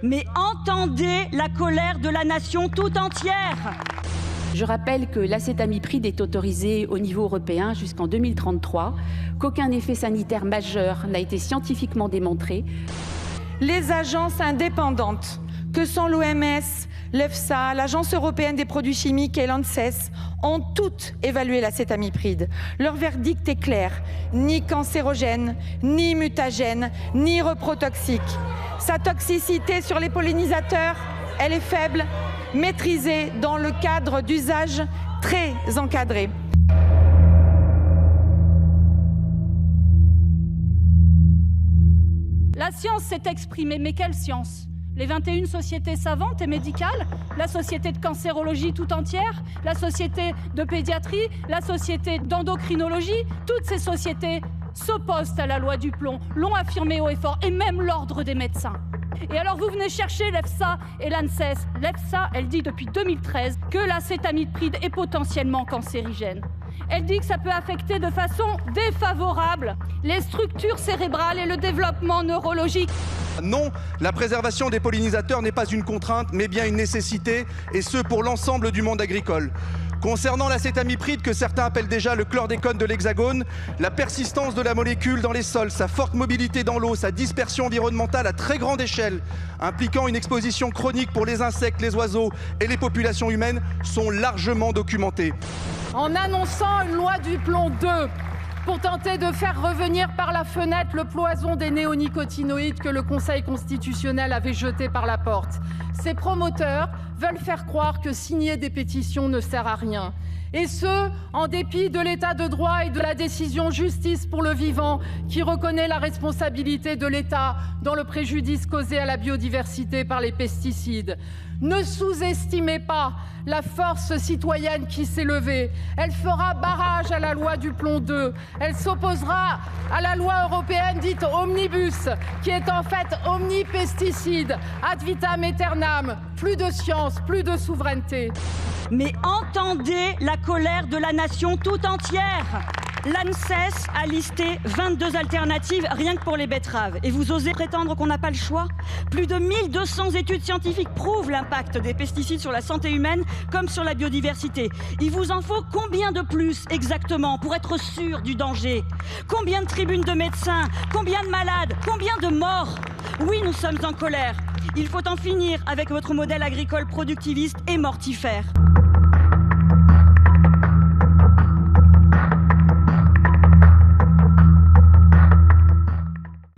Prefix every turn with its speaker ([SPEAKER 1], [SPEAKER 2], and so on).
[SPEAKER 1] Mais entendez la colère de la nation tout entière.
[SPEAKER 2] Je rappelle que l'acétamipride est autorisé au niveau européen jusqu'en 2033, qu'aucun effet sanitaire majeur n'a été scientifiquement démontré.
[SPEAKER 3] Les agences indépendantes que sont l'OMS, l'EFSA, l'Agence européenne des produits chimiques et l'ANSES ont toutes évalué l'acétamipride. Leur verdict est clair, ni cancérogène, ni mutagène, ni reprotoxique. Sa toxicité sur les pollinisateurs, elle est faible, maîtrisée dans le cadre d'usages très encadrés.
[SPEAKER 4] La science s'est exprimée, mais quelle science ? Les 21 sociétés savantes et médicales, la société de cancérologie tout entière, la société de pédiatrie, la société d'endocrinologie, toutes ces sociétés s'opposent à la loi du plomb, l'ont affirmé haut et fort, et même l'ordre des médecins. Et alors vous venez chercher l'EFSA et l'ANSES. L'EFSA, elle dit depuis 2013 que l'acétamipride est potentiellement cancérigène. Elle dit que ça peut affecter de façon défavorable les structures cérébrales et le développement neurologique.
[SPEAKER 5] Non, la préservation des pollinisateurs n'est pas une contrainte, mais bien une nécessité, et ce pour l'ensemble du monde agricole. Concernant l'acétamipride, que certains appellent déjà le chlordécone de l'Hexagone, la persistance de la molécule dans les sols, sa forte mobilité dans l'eau, sa dispersion environnementale à très grande échelle, impliquant une exposition chronique pour les insectes, les oiseaux et les populations humaines, sont largement documentées.
[SPEAKER 6] En annonçant une loi du plomb 2 pour tenter de faire revenir par la fenêtre le poison des néonicotinoïdes que le Conseil constitutionnel avait jeté par la porte, ces promoteurs veulent faire croire que signer des pétitions ne sert à rien. Et ce, en dépit de l'état de droit et de la décision justice pour le vivant qui reconnaît la responsabilité de l'État dans le préjudice causé à la biodiversité par les pesticides. Ne sous-estimez pas la force citoyenne qui s'est levée. Elle fera barrage à la loi du plomb 2. Elle s'opposera à la loi européenne dite Omnibus, qui est en fait omnipesticide, ad vitam aeternam. Plus de science, plus de souveraineté.
[SPEAKER 1] Mais entendez la colère de la nation tout entière. L'ANSES a listé 22 alternatives rien que pour les betteraves. Et vous osez prétendre qu'on n'a pas le choix ? Plus de 1200 études scientifiques prouvent l'impact des pesticides sur la santé humaine comme sur la biodiversité. Il vous en faut combien de plus exactement pour être sûr du danger ? Combien de tribunes de médecins ? Combien de malades ? Combien de morts ? Oui, nous sommes en colère. Il faut en finir avec votre modèle agricole productiviste et mortifère.